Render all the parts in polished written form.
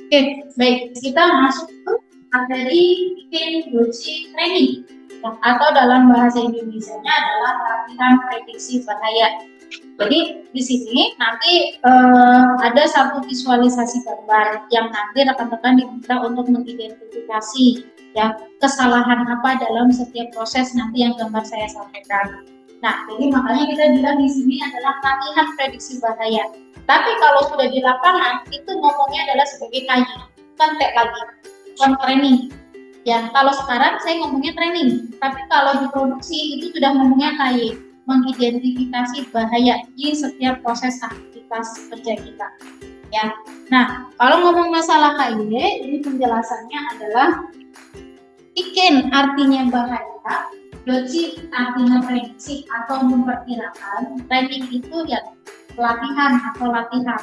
Oke, baik. Kita masuk ke materi Doji training, atau dalam bahasa Indonesianya adalah latihan prediksi bahaya. Jadi di sini nanti ada satu visualisasi gambar yang nanti rekan-rekan diminta untuk mengidentifikasi ya kesalahan apa dalam setiap proses nanti yang gambar saya sampaikan. Nah, jadi makanya kita bilang di sini adalah latihan prediksi bahaya. Tapi kalau sudah di lapangan itu ngomongnya adalah sebagai KY, bukan tek lagi, bukan training. Ya, kalau sekarang saya ngomongnya training, tapi kalau di produksi itu sudah ngomongnya KY, mengidentifikasi bahaya di setiap proses aktivitas kerja kita. Ya, nah kalau ngomong masalah KY, ini penjelasannya adalah iken artinya bahaya, doji artinya prediksi atau memperkirakan, training itu ya pelatihan atau latihan.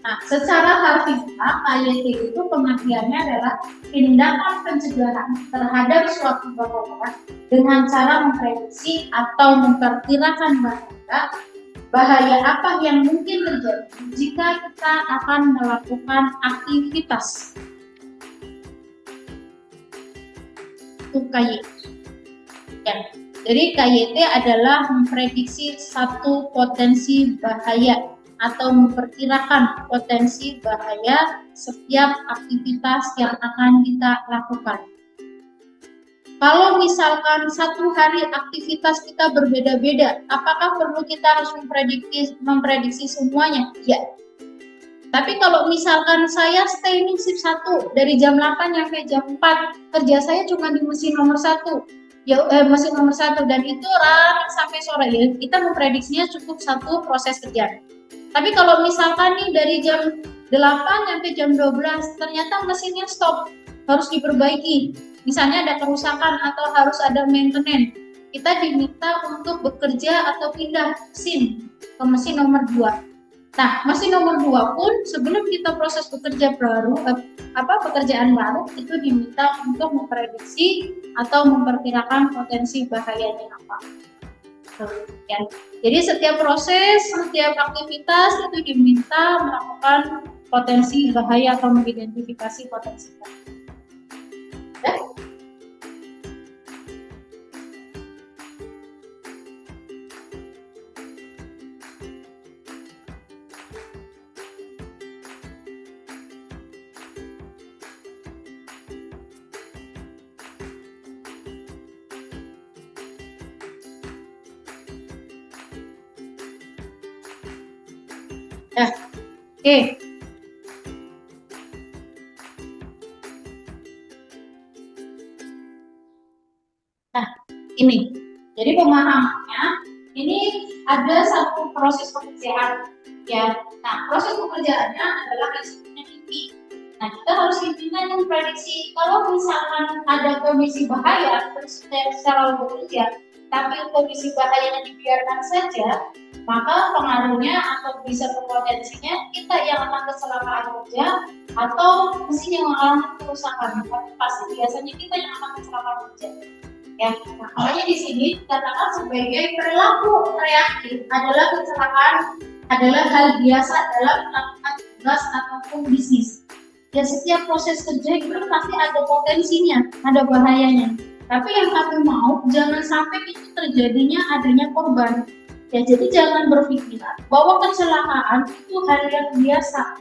Nah, secara harfiah KYT itu pengertiannya adalah tindakan pencegahan terhadap suatu bahaya dengan cara memprediksi atau memperkirakan bahaya apa yang mungkin terjadi jika kita akan melakukan aktivitas. Itu KYT. Ya. Jadi KYT adalah memprediksi satu potensi bahaya atau memperkirakan potensi bahaya setiap aktivitas yang akan kita lakukan. Kalau misalkan satu hari aktivitas kita berbeda-beda, apakah perlu kita harus memprediksi semuanya? Ya. Tapi kalau misalkan saya stay di shift 1 dari jam 8 sampai jam 4, kerja saya cuma di mesin nomor 1. Ya, mesin nomor 1 dan itu running sampai sore ya, kita memprediksinya cukup satu proses kerja. Tapi kalau misalkan nih dari jam 8 sampai jam 12 ternyata mesinnya stop, harus diperbaiki. Misalnya ada kerusakan atau harus ada maintenance. Kita diminta untuk bekerja atau pindah mesin ke mesin nomor 2. Nah, mesin nomor 2 pun sebelum kita proses pekerjaan baru itu diminta untuk memprediksi atau memperkirakan potensi bahayanya apa. Ya. Jadi setiap proses, setiap aktivitas itu diminta melakukan potensi bahaya atau mengidentifikasi potensi bahaya. Ya? Ya. Oke. Nah, ini. Jadi pemahamannya, ini ada satu proses pekerjaan. Ya. Nah, proses pekerjaannya adalah risikonya tinggi. Nah, kita harus intinya memprediksi kalau misalkan ada kondisi bahaya terus secara bekerja, tapi kondisi bahayanya dibiarkan saja, maka pengaruhnya atau bisa berpotensinya kita yang akan kecelakaan kerja atau mesin yang mengalami kerusakan. Tapi pasti biasanya kita yang akan kecelakaan kerja. Ya, nah, makanya di sini dikatakan sebagai perilaku reaktif adalah kecelakaan adalah hal biasa dalam melakukan tugas ataupun bisnis. Ya, setiap proses kerja itu pasti ada potensinya, ada bahayanya. Tapi yang kami mau jangan sampai itu terjadinya adanya korban. Ya, jadi jangan berpikir bahwa kecelakaan itu hal yang biasa.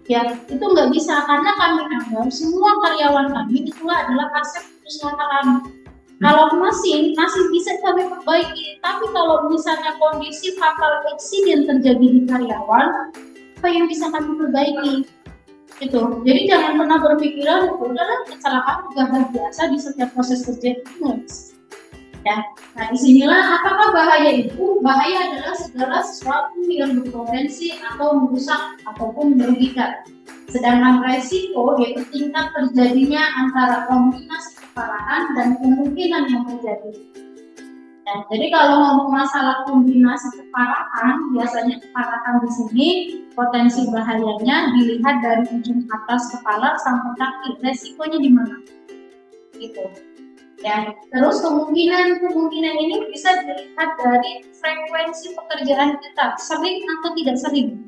Ya, itu nggak bisa karena kami anggap semua karyawan kami itulah adalah aset perusahaan kami. Kalau mesin masih bisa kami perbaiki, tapi kalau misalnya kondisi fatal accident terjadi di karyawan, apa yang bisa kami perbaiki? Itu. Jadi jangan pernah berpikiran udahlah kecelakaan juga hal biasa di setiap proses kerja itu. Ya. Nah, disinilah apakah bahaya itu? Bahaya adalah segala sesuatu yang berpotensi atau merusak ataupun merugikan. Sedangkan resiko yaitu tingkat terjadinya antara kombinasi keparahan dan kemungkinan yang terjadi. Ya, jadi kalau ngomong masalah kombinasi keparahan, biasanya keparahan di sini potensi bahayanya dilihat dari ujung atas kepala sampai kaki. Resikonya di mana? Gitu. Ya, terus kemungkinan ini bisa dilihat dari frekuensi pekerjaan kita, sering atau tidak sering.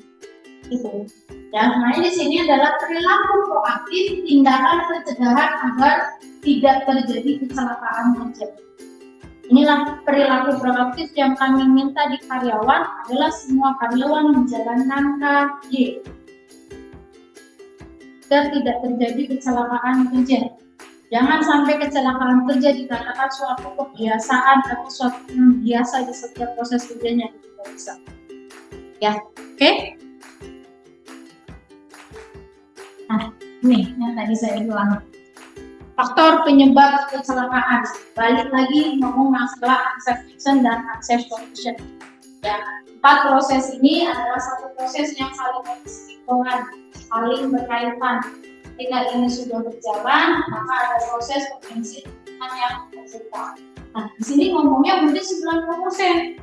Itu. Dan makanya di sini adalah perilaku proaktif, tindakan pencegahan agar tidak terjadi kecelakaan kerja. Inilah perilaku proaktif yang kami minta di karyawan adalah semua karyawan menjalankan KY agar tidak terjadi kecelakaan kerja. Jangan sampai kecelakaan kerja dikatakan suatu kebiasaan atau suatu yang biasa di setiap proses kerjanya, tidak bisa. Ya, oke? Nah, ini yang tadi saya bilang. Faktor penyebab kecelakaan. Balik lagi ngomong masalah unsafe action dan unsafe condition. Ya, 4 proses ini adalah satu proses yang saling berhubungan, saling berkaitan. Ketika ini sudah berjalan, maka ada proses potensi yang tercipta. Nah, di sini ngomongnya mungkin 90%,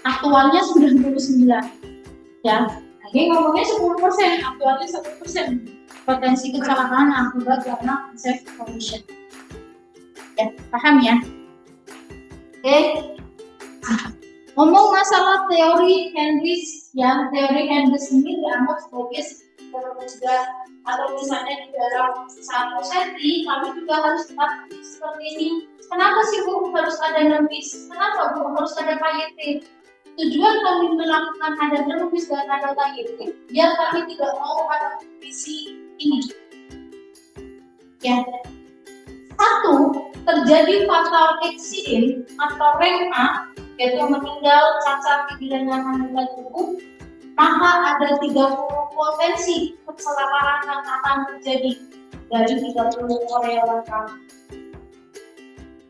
aktualnya 99%. Ya, lagi ngomongnya 10%, aktualnya 1%. Potensi kecelakaan akibat karena unsafe condition. Ya, paham ya? Oke. Ngomong masalah teori Hendrix, yang teori Hendrix ini dianggap sebagai juga atau misalnya di dalam 1 senti, kami juga harus tetap seperti ini. Kenapa sih Bu harus ada nembis? Kenapa Bu harus ada KYT? Tujuan kami melakukan ada nembis dan ada KYT, biar kami tidak mau ada kondisi ini. Ya, 1, terjadi fatal accident atau REMA, yaitu meninggal, cacat, kehilangan anggota tubuh, maka ada 30 potensi kecelakaan yang akan terjadi dari 30 karyawan kami.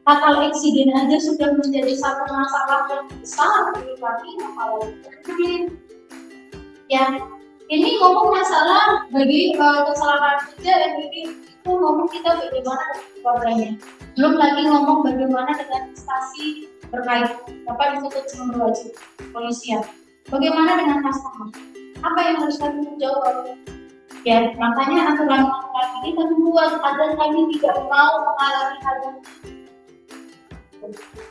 Fatal accident aja sudah menjadi satu masalah yang besar bagi kami, apalagi ya. Ini ngomong masalah bagi kecelakaan kerja dan ini itu ngomong kita bagaimana dengan keluarganya. Belum lagi ngomong bagaimana dengan instansi terkait dapat dituntut sama wajib polisian. Bagaimana dengan customer? Apa yang harus kami jawab? Ya, makanya aturan-aturan ini kami buat agar kami tidak mau mengalami hal yang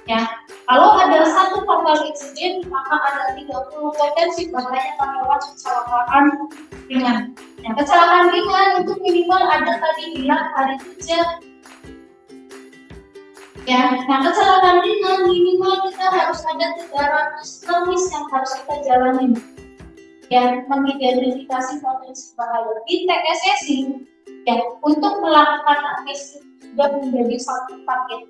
ya. Kalau ada satu fatal accident, maka ada 30 potensi bahaya karyawan kecelakaan ringan. Yang kecelakaan ringan itu minimal ada tadi bilang hari kerja. Ya, nah kecelakaan ringan minimal kita harus ada 300 termis yang harus kita jalani. Ya, mengidentifikasi potensi bahaya di TSSI. Ya, untuk melakukan tes sudah menjadi satu target.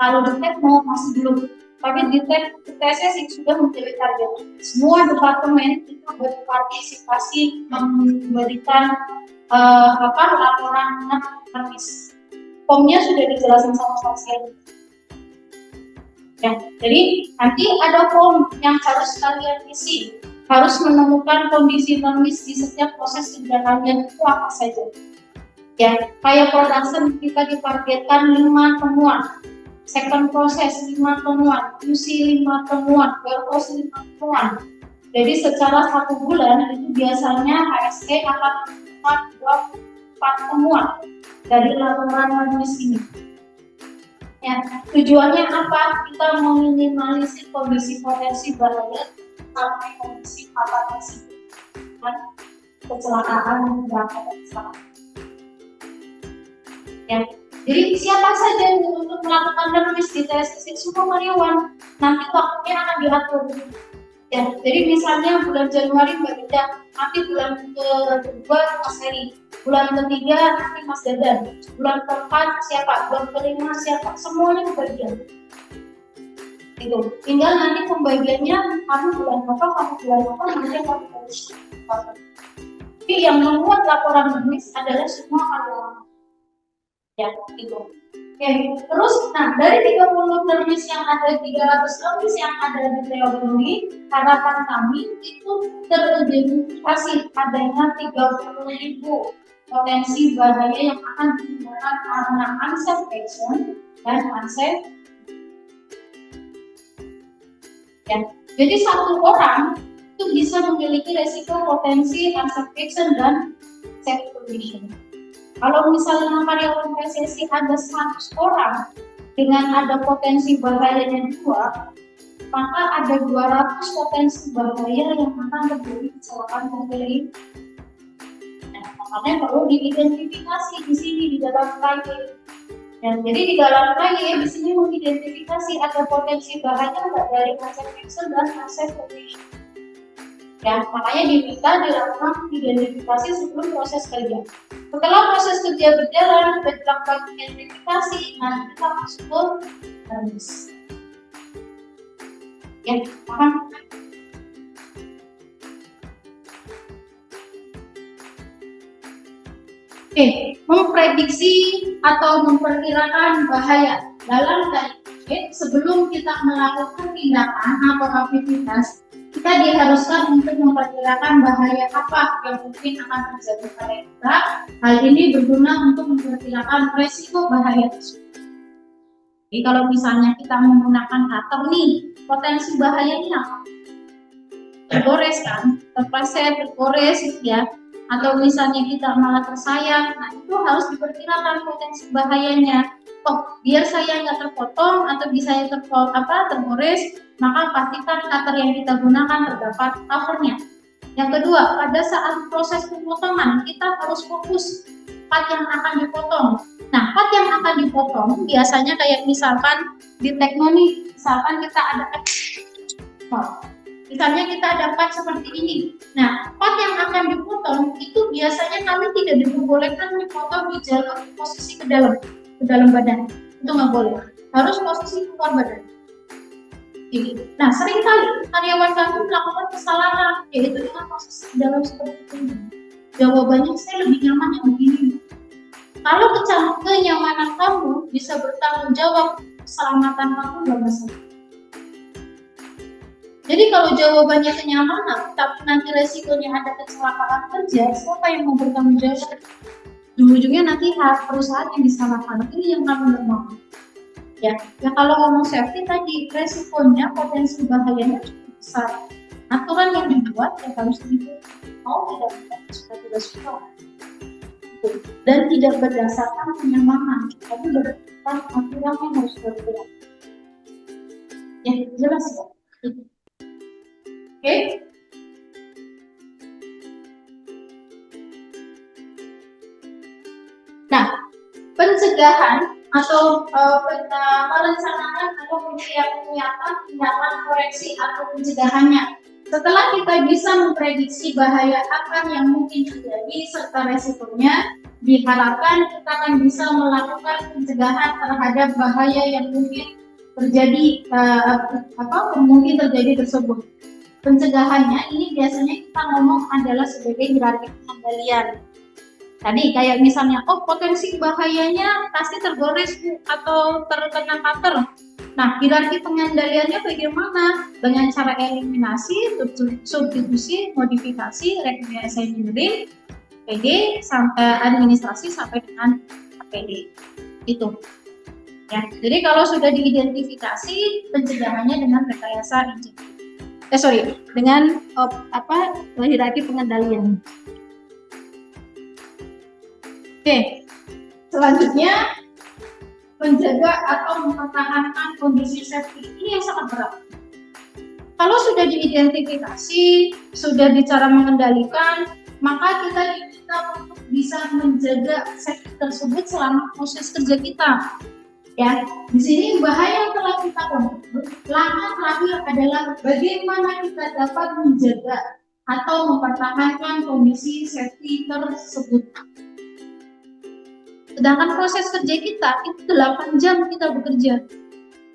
Kalau di Tekno masih belum, tapi di TSSI sudah menjadi target. Semua departemen itu berpartisipasi memberikan laporan teknis. Formnya sudah dijelasin sama pasien. Ya, jadi nanti ada form yang harus kalian isi. Harus menemukan kondisi teknis di setiap proses kerja kalian itu apa saja. Ya, kayak production kita ditargetkan 5 temuan. Second proses 5 temuan, QC 5 temuan, warehouse 5 temuan. Jadi secara 1 bulan itu biasanya HSE akan menemukan 24 temuan dari laporan teknis ini. Ya, tujuannya apa? Kita meminimalisir kondisi potensi bahaya sampai kondisi fatal dan kecelakaan dan kecelakaan. Ya. Jadi siapa saja yang untuk melakukan teknis di TSSI semua karyawan, nanti waktunya akan diatur. Ya, jadi misalnya bulan Januari Mbak Ida, nanti bulan kedua Mas Heri, bulan ketiga nanti Mas Dadan, bulan keempat siapa, bulan kelima siapa, semuanya kebagian. Itu. Tinggal nanti pembagiannya kamu bulan apa, nanti kamu harus. Tapi yang membuat laporan teknis adalah semua karyawan. Ya, itu. Oke, terus nah dari 30 termis yang ada, 300 termis yang ada di teori ini, harapan kami itu teridentifikasi adanya 30.000 potensi bahaya yang akan ditimbulkan karena unsafe action dan unsafe. Ya, jadi satu orang itu bisa memiliki resiko potensi unsafe action dan safe condition. Kalau misalnya karyawan PSSI ada 100 orang dengan ada potensi bahayanya 2, maka ada 200 potensi bahaya yang akan terjadi kecelakaan kerja ini. Nah, makanya perlu diidentifikasi di sini di dalam KY. Ya, jadi di dalam KY di sini mengidentifikasi ada potensi bahaya nggak dari aset fixed dan aset protection. Ya, makanya diminta dilakukan identifikasi sebelum proses kerja. Setelah proses kerja berjalan, sudah dilakukan identifikasi, nah kita masuk ke service. Ya, paham? Oke, memprediksi atau memperkirakan bahaya dalam KIP sebelum kita melakukan tindakan atau aktivitas, kita diharuskan untuk memperkirakan bahaya apa yang mungkin akan terjadi pada kita. Hal ini berguna untuk memperkirakan resiko bahaya tersebut. Jadi kalau misalnya kita menggunakan cutter nih, potensi bahayanya apa? Tergores kan, terpleset, tergores ya, atau misalnya kita malah tersayat, nah itu harus diperkirakan potensi bahayanya. Oh, biar saya nggak terpotong atau bisa tergores, maka pastikan cutter yang kita gunakan terdapat covernya. Yang kedua, pada saat proses pemotongan kita harus fokus part yang akan dipotong. Nah, part yang akan dipotong biasanya kayak misalkan di teknik, misalkan kita ada misalnya kita dapat seperti ini. Nah, part yang akan dipotong itu biasanya kami tidak diperbolehkan dipotong di jalur posisi ke dalam badan. Itu nggak boleh. Harus posisi keluar badan. Jadi, nah seringkali karyawan kami melakukan kesalahan, yaitu dengan posisi dalam seperti ini. Jawabannya saya lebih nyaman yang begini. Kalau kenyamanan kamu bisa bertanggung jawab, keselamatan kamu nggak masalah. Jadi kalau jawabannya kenyamanan, tapi nanti resikonya ada kecelakaan kerja, siapa yang mau bertanggung jawab? Ujung-ujungnya nanti perusahaan yang disalahkan. Ini yang kami nggak mau. Ya kalau ngomong safety tadi, resikonya, potensi bahayanya cukup besar. Aturan yang dibuat ya harus dibuat. Mau tidak suka. Dan tidak berdasarkan kenyamanan, tapi berdasarkan aturan yang harus dibuat. Ya jelas ya. Oke. Nah, pencegahan atau perencanaan atau penyiapan tindakan koreksi atau pencegahannya. Setelah kita bisa memprediksi bahaya apa yang mungkin terjadi serta resikonya, diharapkan kita akan bisa melakukan pencegahan terhadap bahaya yang mungkin terjadi tersebut. Pencegahannya ini biasanya kita ngomong adalah sebagai hierarki pengendalian. Tadi kayak misalnya, potensi bahayanya pasti tergores atau terkena cutter. Nah, hierarki pengendaliannya bagaimana? Dengan cara eliminasi, substitusi, modifikasi, rekayasa engineering, PD, sampai administrasi sampai dengan APD. Itu. Ya, jadi kalau sudah diidentifikasi, pencegahannya dengan rekayasa engineering. Dengan hierarki pengendalian. Oke, selanjutnya menjaga atau mempertahankan kondisi safety ini yang sangat berat. Kalau sudah diidentifikasi, sudah bicara mengendalikan, maka kita diminta untuk bisa menjaga safety tersebut selama proses kerja kita. Ya, di sini bahaya yang telah kita konflik. Langkah terakhir adalah bagaimana kita dapat menjaga atau mempertahankan kondisi safety tersebut. Sedangkan proses kerja kita itu 8 jam kita bekerja.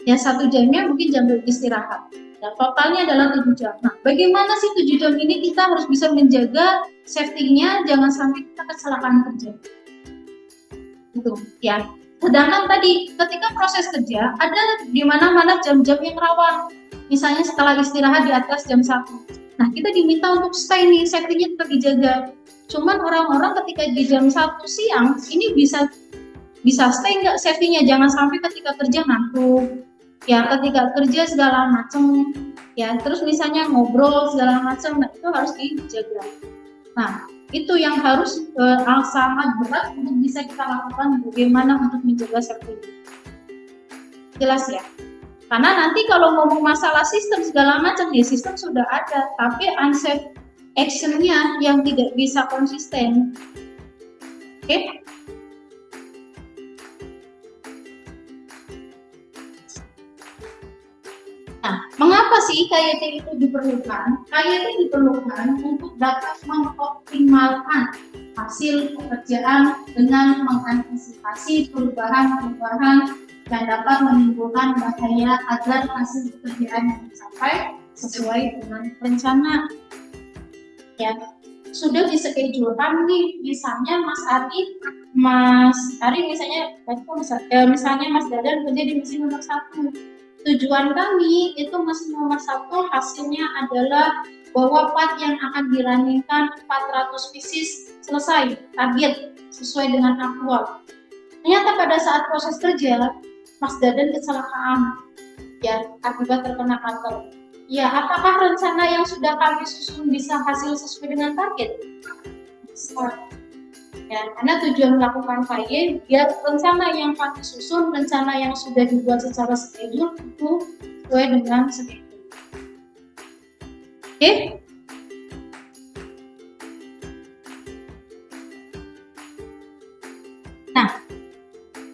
Ya 1 jamnya mungkin jam istirahat. Dan totalnya adalah 7 jam. Nah, bagaimana sih 7 jam ini kita harus bisa menjaga safety-nya jangan sampai kita kecelakaan kerja. Itu ya. Sedangkan tadi ketika proses kerja ada di mana-mana jam-jam yang rawan. Misalnya setelah istirahat di atas jam 1. Nah, kita diminta untuk stay nih, safety-nya tetap dijaga. Cuman orang-orang ketika di jam 1 siang ini bisa stay nggak safety-nya, jangan sampai ketika kerja ngantuk, ya ketika kerja segala macam, ya terus misalnya ngobrol segala macam, nah itu harus dijaga. Nah itu yang harus sangat berat untuk bisa kita lakukan, bagaimana untuk menjaga safety. Jelas ya? Karena nanti kalau ngomong masalah sistem segala macam, ya sistem sudah ada, tapi unsafe actionnya yang tidak bisa konsisten. Oke? Nah, mengapa sih KYT itu diperlukan? KYT diperlukan untuk dapat mengoptimalkan hasil pekerjaan dengan mengantisipasi perubahan-perubahan yang dapat menimbulkan bahaya agar hasil pekerjaan yang dicapai sesuai dengan rencana. Ya, sudah disedulkan nih, misalnya Mas Ari misalnya, misalnya Mas Dadan kerja di mesin nomor 1. Tujuan kami itu mesin nomor 1 hasilnya adalah bahwa part yang akan dirancangkan 400 pieces selesai, target sesuai dengan aktual. Ternyata pada saat proses kerja, Mas Dadan kecelakaan, ya akibat terkena kanker. Ya, apakah rencana yang sudah kami susun bisa hasil sesuai dengan target? Ya, karena tujuan melakukan KY biar rencana yang kami susun, rencana yang sudah dibuat secara schedule itu sesuai dengan schedule. Oke? Nah,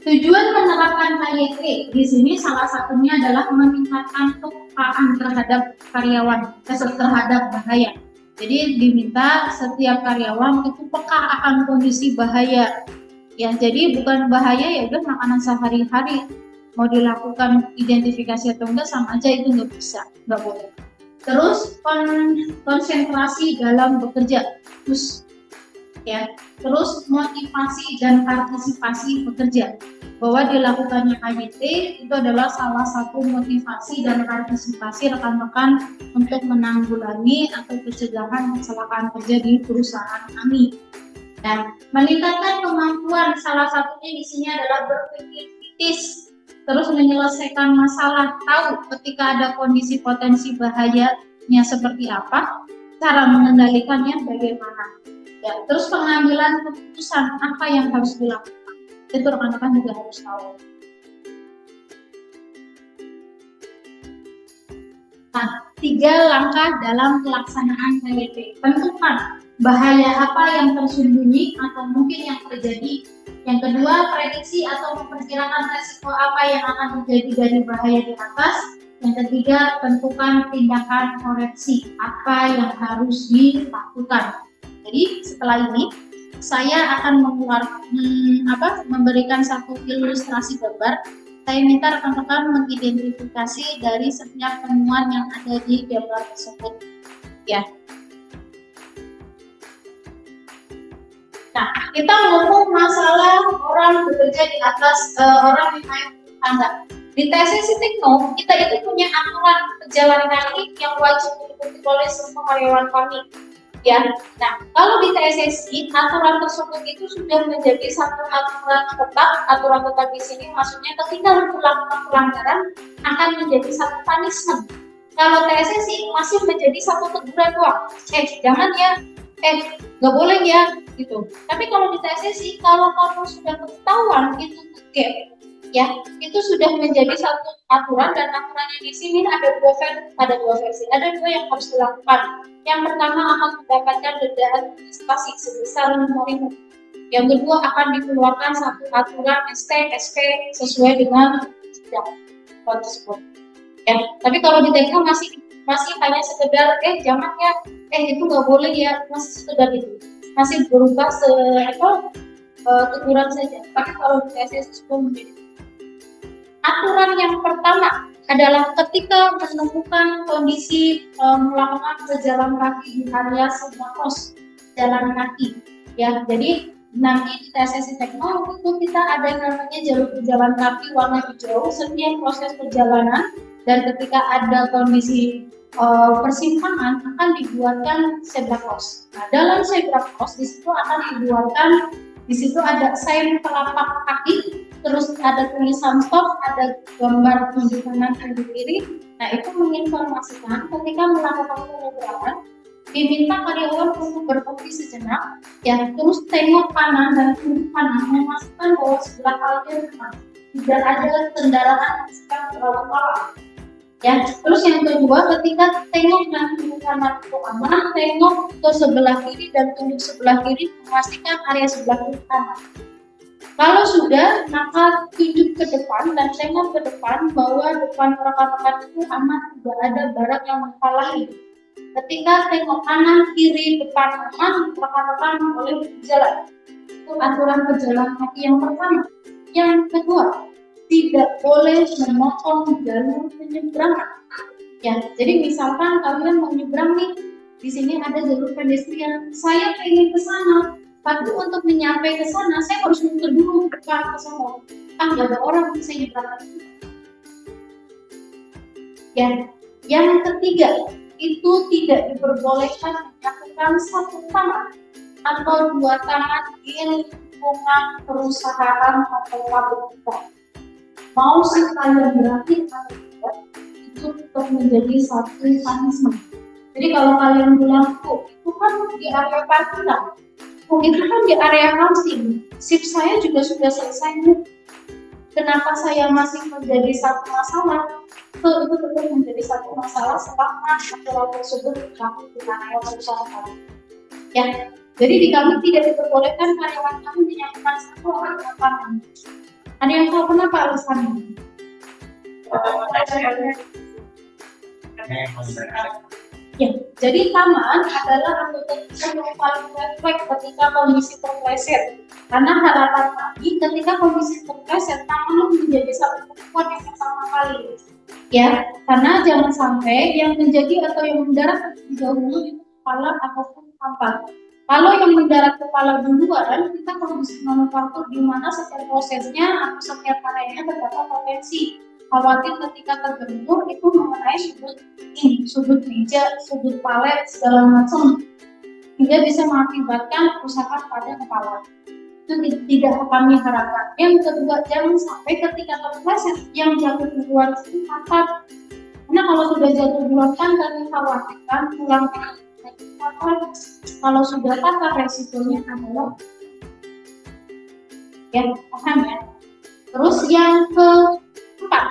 tujuan menerapkan KYT di sini salah satunya adalah meningkatkan kepekaan terhadap karyawan, terhadap bahaya. Jadi diminta setiap karyawan itu peka akan kondisi bahaya. Ya, jadi bukan bahaya ya udah makanan sehari-hari. Mau dilakukan identifikasi atau enggak sama aja itu nggak bisa, nggak boleh. Terus konsentrasi dalam bekerja, terus ya, terus motivasi dan partisipasi bekerja. Bahwa dilakukannya KYT itu adalah salah satu motivasi dan partisipasi rekan-rekan untuk menanggulangi atau pencegahan kecelakaan kerja di perusahaan kami. Dan meningkatkan kemampuan salah satunya di sini adalah berpikir kritis, terus menyelesaikan masalah, tahu ketika ada kondisi potensi bahayanya seperti apa, cara mengendalikannya bagaimana. Ya, terus pengambilan keputusan apa yang harus dilakukan. Itu rekan-rekan juga harus tahu. Nah, 3 langkah dalam pelaksanaan KYT. Tentukan bahaya apa yang tersembunyi atau mungkin yang terjadi. Yang kedua, prediksi atau memperkirakan resiko apa yang akan terjadi dari bahaya di atas. Yang ketiga, tentukan tindakan koreksi apa yang harus dilakukan. Jadi setelah ini saya akan memberikan satu ilustrasi gambar. Saya minta rekan-rekan mengidentifikasi dari setiap temuan yang ada di gambar tersebut. Ya. Nah, kita ngomong masalah orang bekerja di atas orang yang naik tangga. Di TSSI Tekno, kita itu punya aturan pejalan kaki yang wajib diikuti oleh semua karyawan kami. Ya, nah kalau di TSSI aturan tersebut itu sudah menjadi satu aturan tetap. Aturan tetap di sini maksudnya ketika melakukan pelanggaran akan menjadi satu punishment. Kalau TSSI masih menjadi satu teguran doang. Jangan ya, nggak boleh ya, gitu. Tapi kalau di TSSI kalau kamu sudah ketahuan itu gap, ya itu sudah menjadi satu aturan, dan aturannya di sini ada dua versi, ada 2 yang harus dilakukan. Yang pertama akan mendapatkan denda administrasi sebesar 5.000. Yang kedua akan dikeluarkan satu aturan ST, SP sesuai dengan sidang tersebut. Ya, tapi kalau di Tekno masih hanya sekedar jangan ya, itu nggak boleh ya, masih sekedar itu, masih berubah teguran saja. Tapi kalau di TSS itu menjadi aturan yang pertama adalah ketika menemukan kondisi melakukan pejalan kaki di area sebuah pos jalan kaki. Ya, jadi nanti di TSSI Tekno itu kita ada yang namanya jalur pejalan kaki warna hijau setiap proses perjalanan, dan ketika ada kondisi persimpangan akan dibuatkan zebra cross. Nah, dalam zebra cross di situ akan dibuatkan, di situ ada sign telapak kaki, terus ada tulisan stop, ada gambar di kanan dan di kiri. Nah, itu menginformasikan ketika melakukan penyeberangan diminta karyawan untuk berhenti sejenak, ya terus tengok kanan dan kiri kanan, memastikan bahwa sebelah kanan tidak ada kendaraan yang sedang berlalu lalang. Ya, terus yang kedua, ketika tengok nanti ke kanan itu aman, tengok ke sebelah kiri dan tunjuk sebelah kiri, memastikan area sebelah kiri aman. Kalau sudah, maka tunjuk ke depan dan tengok ke depan bahwa depan rekan-rekan itu aman, tidak ada barang yang menghalangi. Ketika tengok kanan, kiri, depan aman, rekan-rekan boleh berjalan. Itu aturan pejalan kaki yang pertama. Yang kedua, tidak boleh memotong jalur penyeberangan. Ya, jadi misalkan kalian mau nyebrang nih, di sini ada jalur pedestrian, saya ingin ke sana, tapi untuk menyampai ke sana, saya harus muter dulu ke depan ke sana. Kan nggak ada orang yang bisa nyebrang. Ya, yang ketiga, itu tidak diperbolehkan melakukan satu tangan atau dua tangan di lingkungan perusahaan atau pabrik. Mau sekalian berakhir atau tidak, itu tetap menjadi satu punishment. Jadi kalau kalian bilang, itu kan di area parkiran, itu kan di area housing, shift saya juga sudah selesai, kenapa saya masih menjadi satu masalah? Itu tetap menjadi satu masalah selama aturan tersebut berlaku di area perusahaan. Ya, jadi di kami tidak diperbolehkan karyawan kami menyampaikan satu orang lapangan. Ada yang tahu kenapa alasannya? Ya, jadi taman adalah anggota yang paling refleks ketika kondisi terpleset. Karena harapan kami ketika kondisi terpleset, taman menjadi satu kesatuan yang pertama kali. Ya, karena jangan sampai yang menjadi atau yang mendarat terlebih dahulu itu kepala ataupun kapal. Kalau yang mendarat kepala duluan, kita produksi manufaktur di mana setiap prosesnya atau setiap karyanya terdapat potensi. Khawatir ketika terbentur itu mengenai sudut meja, sudut palet, segala macam, hingga bisa mengakibatkan kerusakan pada kepala. Itu tidak kami harapkan. Yang kedua, jangan sampai ketika terpleset yang jatuh duluan itu patah. Karena kalau sudah jatuh duluan kan kami khawatirkan tulang kalau sudah patah resikonya adalah ya paham ya. Terus yang keempat,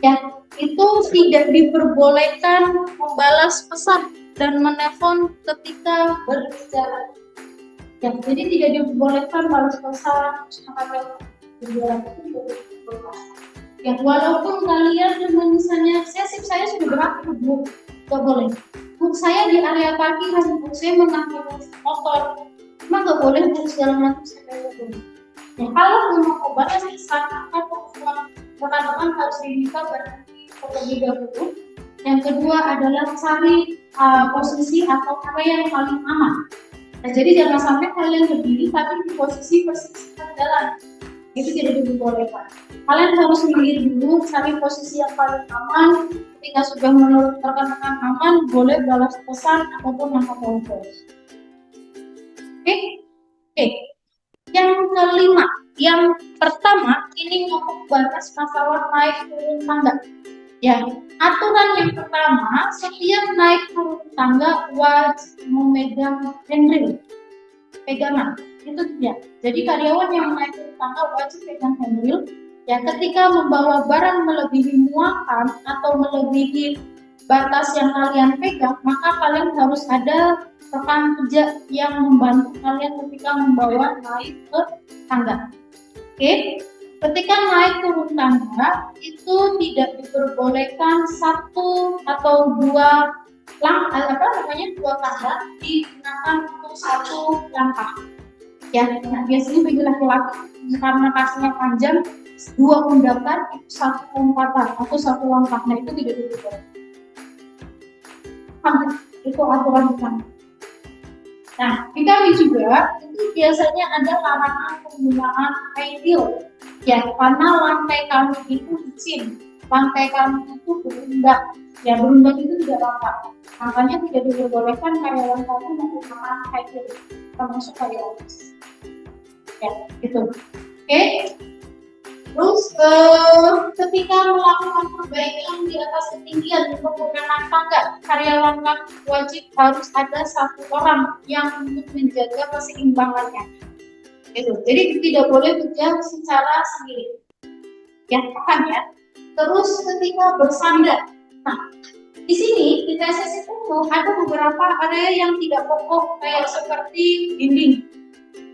ya itu tidak diperbolehkan membalas pesan dan menelpon ketika berbicara. Ya, jadi tidak diperbolehkan balas pesan berbicara itu. Ya, walaupun kalian misalnya saya sudah berakhir, Bu, nggak boleh. Bu, saya di area parkiran, Bu, saya mengambil motor, emang nggak boleh Bu segala macam saya boleh. Ya, kalau mau balas pesan atau rekan-rekan harus diminta berhenti terlebih dahulu. Yang kedua adalah cari posisi atau area yang paling aman. Nah, jadi jangan sampai kalian berdiri tapi di posisi persis jalan. Itu tidak diperbolehkan. Kalian harus memilih dulu, cari posisi yang paling aman. Ketika sudah menurut rekan-rekan aman, boleh balas pesan ataupun angkat telepon. Oke. Yang kelima, yang pertama ini membahas masalah naik turun tangga. Ya, aturan yang pertama, setiap naik turun tangga wajib memegang handrail, pegangan. Itu dia. Jadi karyawan yang naik turun tangga wajib pegang handrail. Ya, ketika membawa barang melebihi muatan atau melebihi batas yang kalian pegang, maka kalian harus ada rekan kerja yang membantu kalian ketika membawa naik ke tangga. Oke, ketika naik turun tangga itu tidak diperbolehkan satu atau dua dua tangga digunakan untuk satu langkah. Ya, nah, biasanya bagi laki-laki karena kakinya panjang, dua mendatar itu satu lompatan atau satu langkah. Nah, itu tidak diperbolehkan. Itu aturan kami. Nah, di kami juga itu biasanya ada larangan penggunaan high heel. Ya, karena lantai kami itu licin, lantai kami itu berundak. Ya, berundak itu tidak rapat. Makanya tidak diperbolehkan karyawan kami menggunakan high heel, termasuk karyawan. Ya, gitu. Oke. Terus ketika melakukan perbaikan di atas ketinggian menggunakan tangga, karyawan wajib harus ada satu orang yang untuk menjaga keseimbangannya. Gitu. Jadi tidak boleh kerja secara sendiri. Ya, paham ya? Terus ketika bersandar. Nah, di sini di TSS itu ada beberapa area yang tidak pokok kayak seperti dinding.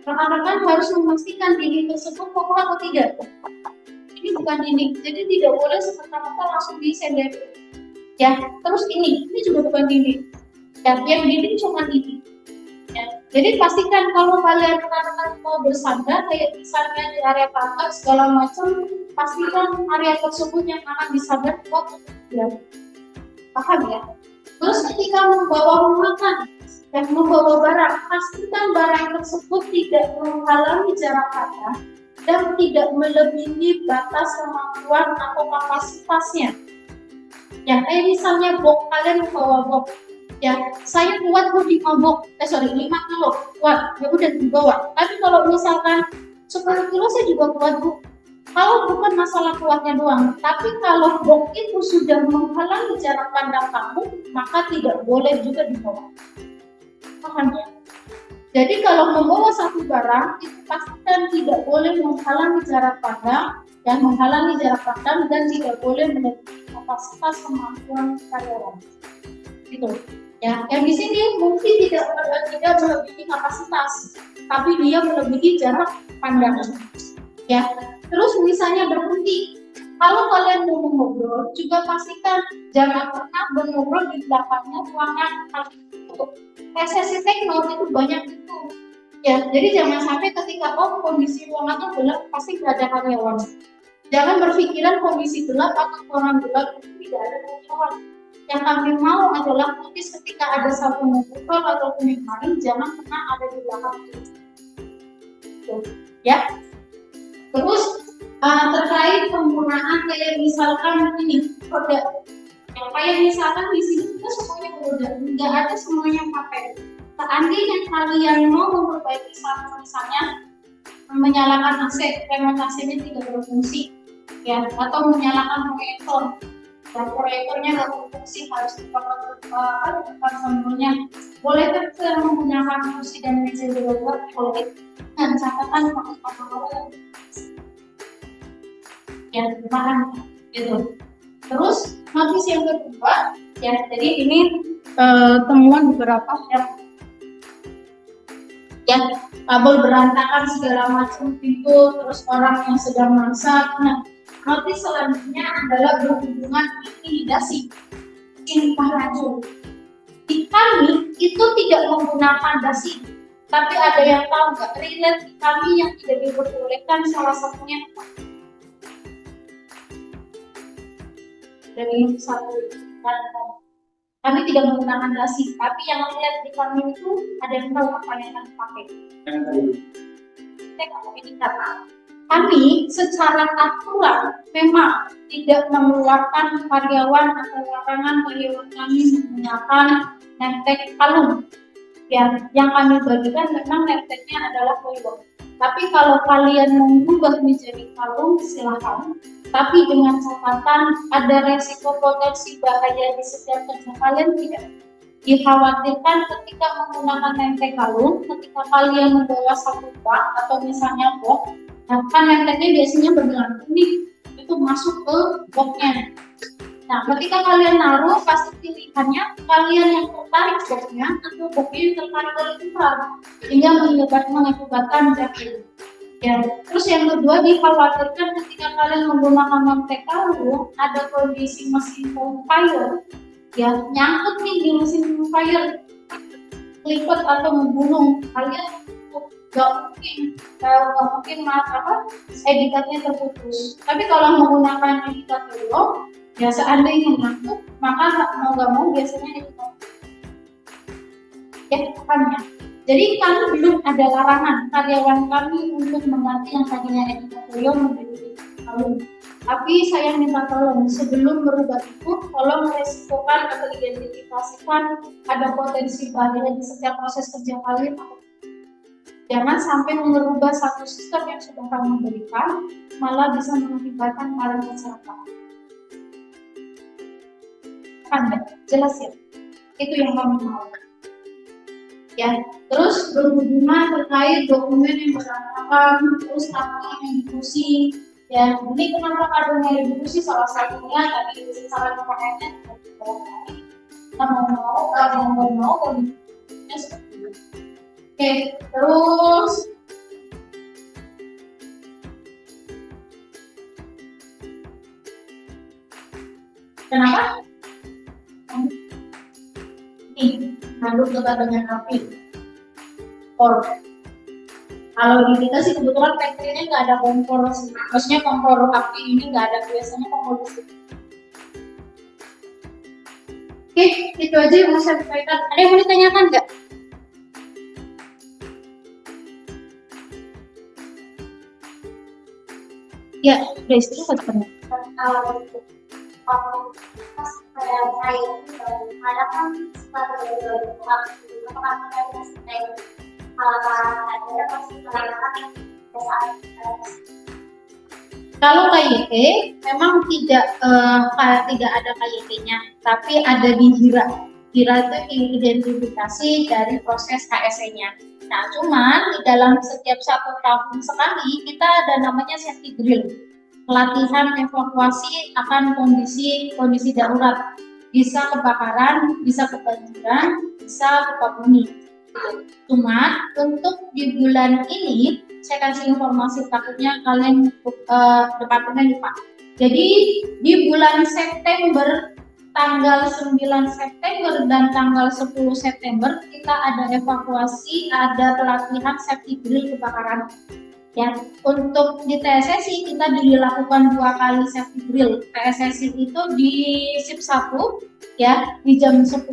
Rekan-rekan harus memastikan dinding tersebut kokoh atau tidak. Ini bukan dinding, jadi tidak boleh serta-merta langsung disender. Ya, terus ini juga bukan dinding. Ya, yang dinding cuma dinding. Ya, jadi pastikan kalau kalian rekan-rekan mau bersandar kayak misalnya di area pagar segala macam, pastikan area tersebut yang akan disandar kuat untuk dia. Paham ya? Terus ketika membawa makan dan membawa barang, pastikan barang tersebut tidak menghalangi jarak pandang dan tidak melebihi batas kemampuan atau kapasitasnya. Ya, kayak misalnya box, kalian membawa box. Ya, saya kuat bu 5 kilo kuat, ya udah dibawa. Tapi kalau misalkan 10 kilo saya juga kuat bu. Kalau bukan masalah kuatnya doang, tapi kalau box itu sudah menghalangi jarak pandang kamu, maka tidak boleh juga dibawa. Paham ya? Jadi kalau membawa satu barang, itu pastikan tidak boleh menghalangi jarak pandang dan tidak boleh melebihi kapasitas kemampuan karyawan. Gitu. Ya, yang di sini mungkin tidak melebihi kapasitas, tapi dia melebihi jarak pandang. Ya, terus misalnya berhenti. Kalau kalian mau ngobrol, juga pastikan jangan pernah mengobrol di belakangnya ruangan. Sesi tekno itu banyak itu. Ya, jadi jangan sampai ketika kondisi ruangan itu gelap, pasti tidak ada karyawan. Jangan berpikiran kondisi gelap atau ruangan gelap itu tidak ada karyawan. Yang kami mau adalah notis ketika ada satu monitor atau main, jangan pernah ada di belakang itu. Ya. Terus terkait penggunaan kayak misalkan ini produk, yang kayak misalkan di sini kita semuanya produk, nggak ada semuanya pakai. Seandainya kalian mau memperbaiki satu misalnya menyalakan AC, remote AC-nya tidak berfungsi, ya, atau menyalakan proyektor, dan proyektornya nggak berfungsi harus tekan tombolnya. Boleh kan menggunakan kursi dan meja belajar, boleh. Dan catatan pakai protokol yang berbahan gitu. Terus notis yang kedua, ya, jadi ini temuan beberapa yang kabel berantakan segala macam pintu, terus orang yang sedang masak. Nah, notis selanjutnya adalah berhubungan intimidasi, intah racun. Di kami itu tidak menggunakan dasi, tapi ada yang tahu nggak relate di kami yang tidak diperbolehkan salah satunya dari satu kami tidak menggunakan dasi, tapi yang relate di kami itu ada yang tahu apa yang akan dipakai. Ini karena kami secara aturan memang tidak mengeluarkan karyawan atau larangan karyawan kami menggunakan nemtek kalung. Ya, yang kami bagikan memang nemteknya adalah koyo. Tapi kalau kalian mengubah menjadi kalung silahkan. Tapi dengan catatan ada resiko potensi bahaya di setiap kerja kalian tidak. Dikhawatirkan ketika menggunakan nemtek kalung, ketika kalian membawa satu bak atau misalnya box, kan nemteknya biasanya bergelang kuning, itu masuk ke boxnya. Nah, ketika kalian naruh, pasti pilihannya kalian yang tertarik boxnya atau boxnya yang tertarik oleh kita, hingga mengakibatkan jatuh. Ya, terus yang kedua dikhawatirkan ketika kalian menggunakan nemtek kalung, ada kondisi mesin fire, ya, nyangkut nih di mesin fire, lipat atau membunuh kalian, nggak mungkin editnya terputus. Tapi kalau menggunakan editator, ya seandainya nyangkut, maka mau nggak mau biasanya editator. Ya, bukannya. Jadi kami belum ada larangan karyawan kami untuk mengganti yang tadinya editator menjadi kalung. Tapi saya minta tolong sebelum merubah itu, tolong resikokan atau identifikasikan ada potensi bahaya di setiap proses kerja kalian. Jangan sampai merubah satu sistem yang sudah kami berikan, malah bisa mengakibatkan kalian kecelakaan. Jelas ya? Itu yang kami mau. Ya, terus berhubungan terkait dokumen yang berantakan, terus apa yang difusi. Ya, ini kenapa kandungnya lebih sih salah satunya tadi salah pakainya kita mau kondisinya seperti ini. Oke, terus kenapa? Nih, lalu kita dengan api. Kalau di kita sih kebetulan factory-nya nggak ada kompor sih. Maksudnya kompor api ini nggak ada, biasanya kompor listrik. Oke, itu aja yang mau saya sampaikan. Ada yang mau ditanyakan nggak? Ya, udah istirahat kan? Kalau kayak saya ada kan kalau KYT memang tidak ada KYT-nya, tapi ada di HIRA. HIRA itu identifikasi dari proses KSE-nya. Nah, cuman di dalam setiap 1 tahun sekali kita ada namanya safety drill, pelatihan evakuasi akan kondisi darurat, bisa kebakaran, bisa kebanjiran, bisa gempa bumi. Cuma untuk di bulan ini saya kasih informasi, takutnya kalian departemen lupa. Jadi di bulan September, tanggal 9 September dan tanggal 10 September kita ada evakuasi, ada pelatihan safety drill kebakaran. Ya, untuk di TSSI kita dilakukan 2 kali safety drill. TSSI itu di shift 1 ya di jam 10,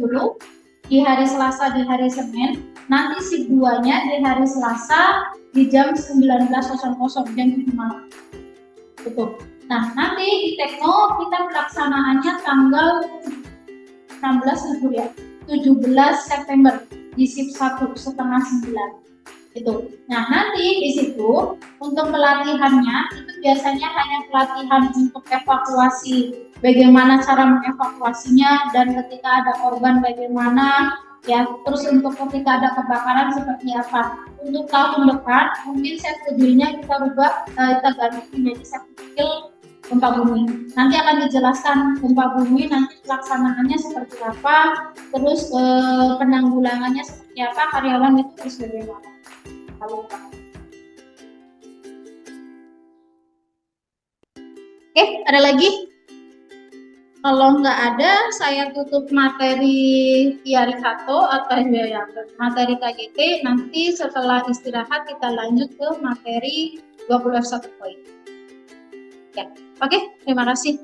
di hari Selasa, di hari Senin. Nanti shift 2-nya di hari Selasa di jam 19.00 jam 7 malam. Betul. Nah, nanti di Tekno kita pelaksanaannya tanggal 17 September di shift 1 setengah 9. Itu. Nah, nanti di situ untuk pelatihannya itu biasanya hanya pelatihan untuk evakuasi, bagaimana cara mengevakuasinya, dan ketika ada korban bagaimana, ya, terus untuk ketika ada kebakaran seperti apa. Untuk tahun depan mungkin schedule-nya kita rubah, kita ganti menjadi schedule gempa bumi. Nanti akan dijelaskan gempa bumi nanti pelaksanaannya seperti apa, terus penanggulangannya seperti apa, karyawan itu harus bagaimana. Oke, ada lagi? Kalau nggak ada, saya tutup materi Kiarikato atau materi KGT. Nanti setelah istirahat kita lanjut ke materi 20 F1 poin. Ya, oke, terima kasih.